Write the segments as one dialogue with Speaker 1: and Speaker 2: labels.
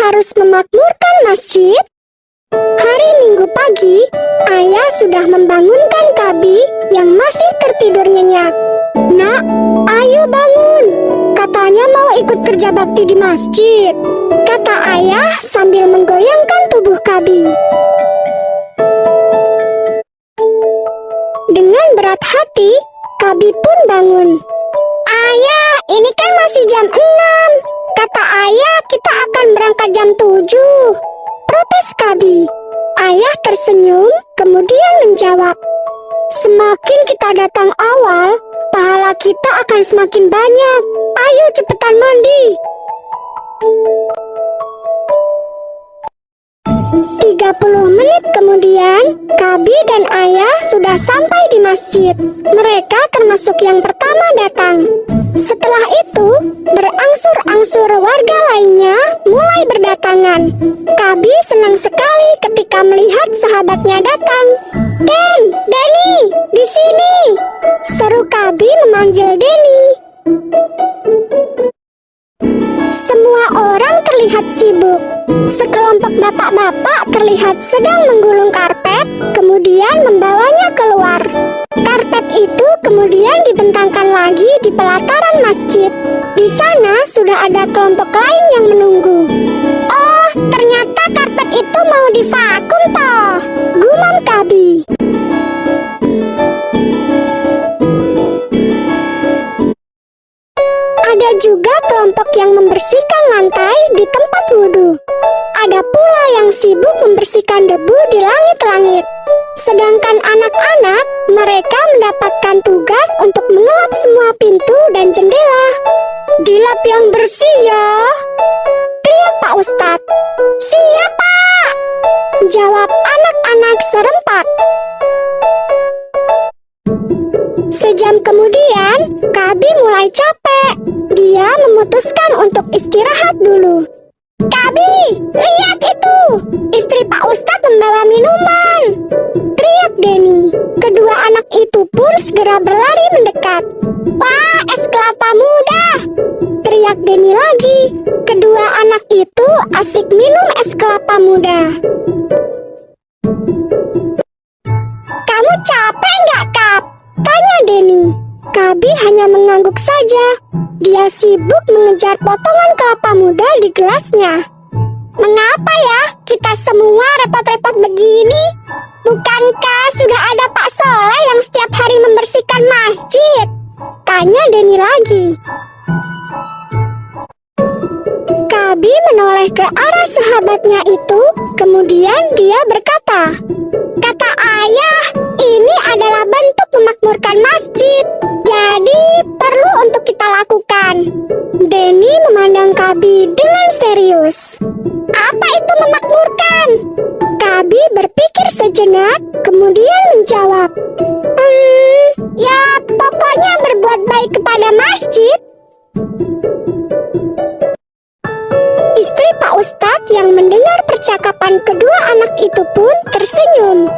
Speaker 1: harus memakmurkan masjid? Hari Minggu pagi, ayah sudah membangunkan Kabi yang masih tertidur nyenyak. "Nak, ayo bangun. Katanya mau ikut kerja bakti di masjid," kata ayah sambil menggoyangkan tubuh Kabi. Dengan berat hati, Kabi pun bangun. "Ayah, ini kan masih jam 6. Kata ayah kita akan berangkat jam 7. Protes Kabi. Ayah tersenyum, kemudian menjawab, "Semakin kita datang awal, pahala kita akan semakin banyak. Ayo cepetan mandi." 30 menit kemudian, Kabi dan ayah sudah sampai di masjid. Mereka termasuk yang pertama datang. Setelah itu, berangsur-angsur warga lainnya mulai berdatangan. Kabi senang sekali ketika melihat sahabatnya datang. Denny, di sini!" seru Kabi memanggil Denny. Semua orang terlihat sibuk. Sekelompok bapak-bapak terlihat sedang menggulung karpet, kemudian membawanya keluar. Karpet itu kemudian dibentangkan lagi di pelataran masjid. Di sana sudah ada kelompok lain yang menunggu. "Oh, ternyata karpet itu mau divakum toh," gumam Kabi. Ada juga kelompok yang membersihkan lantai di tempat wudhu. Ada pula yang sibuk membersihkan debu di langit-langit. Sedangkan anak-anak, mereka mendapatkan tugas untuk mengelap semua pintu dan jendela. "Dilap yang bersih ya," teriak Pak Ustadz. "Siap, Pak," jawab anak-anak serempak. Sejam kemudian, Kabi mulai capek. Dia memutuskan untuk istirahat dulu. "Kabi, lihat itu! Istri Pak Ustadz membawa minuman!" teriak Denny. Kedua anak itu pun segera berlari mendekat. "Wah, es kelapa muda!" teriak Denny lagi. Kedua anak itu asik minum es kelapa muda. "Kamu capek nggak, Kap?" tanya Denny. Kabi hanya mengangguk saja. Dia sibuk mengejar potongan kelapa muda di gelasnya. "Mengapa ya kita semua repot-repot begini? Bukankah sudah ada Pak Soleh yang setiap hari membersihkan masjid?" tanya Denny lagi. Kabi menoleh ke arah sahabatnya itu, kemudian dia berkata, "Kata ayah, ini adalah bentuk memakmurkan masjid. Jadi perlu untuk kita lakukan." Denny memandang Kabi dengan serius. "Apa itu memakmurkan?" Kabi berpikir sejenak, kemudian menjawab, "Ya pokoknya berbuat baik kepada masjid." Istri Pak Ustadz yang mendengar percakapan kedua anak itu pun tersenyum.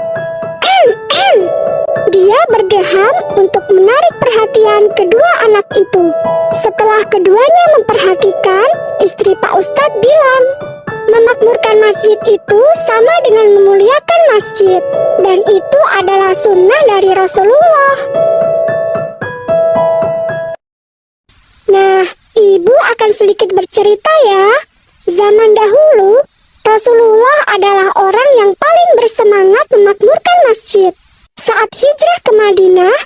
Speaker 1: Dia berdeham untuk menarik perhatian kedua anak itu. Setelah keduanya memperhatikan, istri Pak Ustadz bilang, "Memakmurkan masjid itu sama dengan memuliakan masjid, dan itu adalah sunnah dari Rasulullah." Nah, ibu akan sedikit bercerita ya. Zaman dahulu, Rasulullah adalah orang yang paling bersemangat memakmurkan masjid. Saat hijrah ke Madinah,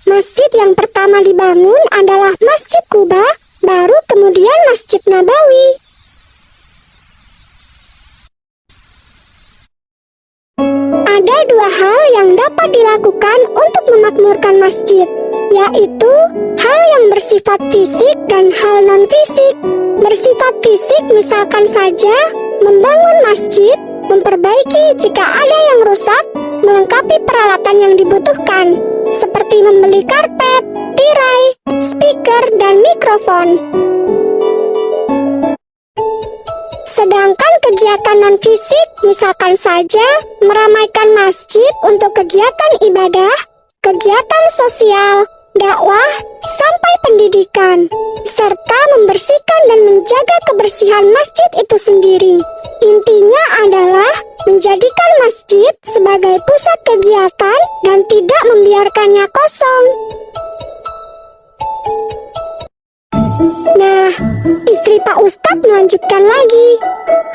Speaker 1: masjid yang pertama dibangun adalah Masjid Kuba, baru kemudian Masjid Nabawi. Ada dua hal yang dapat dilakukan untuk memakmurkan masjid, yaitu hal yang bersifat fisik dan hal non-fisik. Bersifat fisik misalkan saja membangun masjid, memperbaiki jika ada yang rusak, melengkapi peralatan yang dibutuhkan, seperti membeli karpet, tirai, speaker, dan mikrofon. Sedangkan kegiatan non-fisik misalkan saja meramaikan masjid untuk kegiatan ibadah, kegiatan sosial, dakwah, sampai pendidikan, serta membersihkan dan menjaga kebersihan masjid itu sendiri. Intinya adalah menjadikan masjid sebagai pusat kegiatan dan tidak membiarkannya kosong. Nah, istri Pak Ustadz melanjutkan lagi.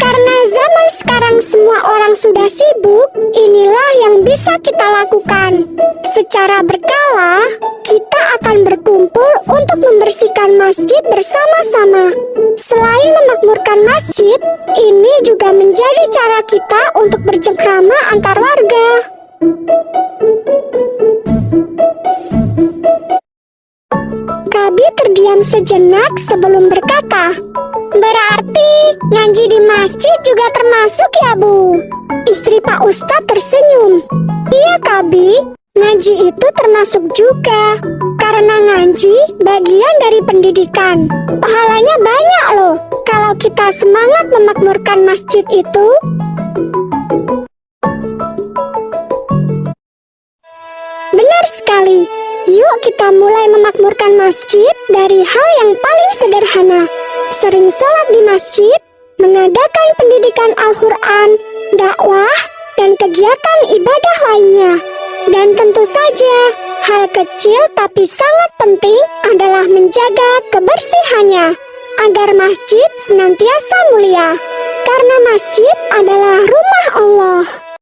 Speaker 1: Karena zaman sekarang semua orang sudah sibuk, inilah yang bisa kita lakukan. Secara berkala, kita akan berkumpul untuk membersihkan masjid bersama-sama. Selain memakmurkan masjid, ini juga menjadi cara kita untuk bercengkrama antar warga. Kabi terdiam sejenak sebelum berkata, "Berarti ngaji di masjid juga termasuk ya, Bu?" Istri Pak Ustadz tersenyum. "Iya, Kabi, ngaji itu termasuk juga. Karena ngaji bagian dari pendidikan. Pahalanya banyak loh kalau kita semangat memakmurkan masjid itu." Benar sekali. Yuk kita mulai memakmurkan masjid dari hal yang paling sederhana. Sering sholat di masjid, mengadakan pendidikan Al-Quran, dakwah, dan kegiatan ibadah lainnya. Dan tentu saja, hal kecil tapi sangat penting adalah menjaga kebersihannya, agar masjid senantiasa mulia. Karena masjid adalah rumah Allah.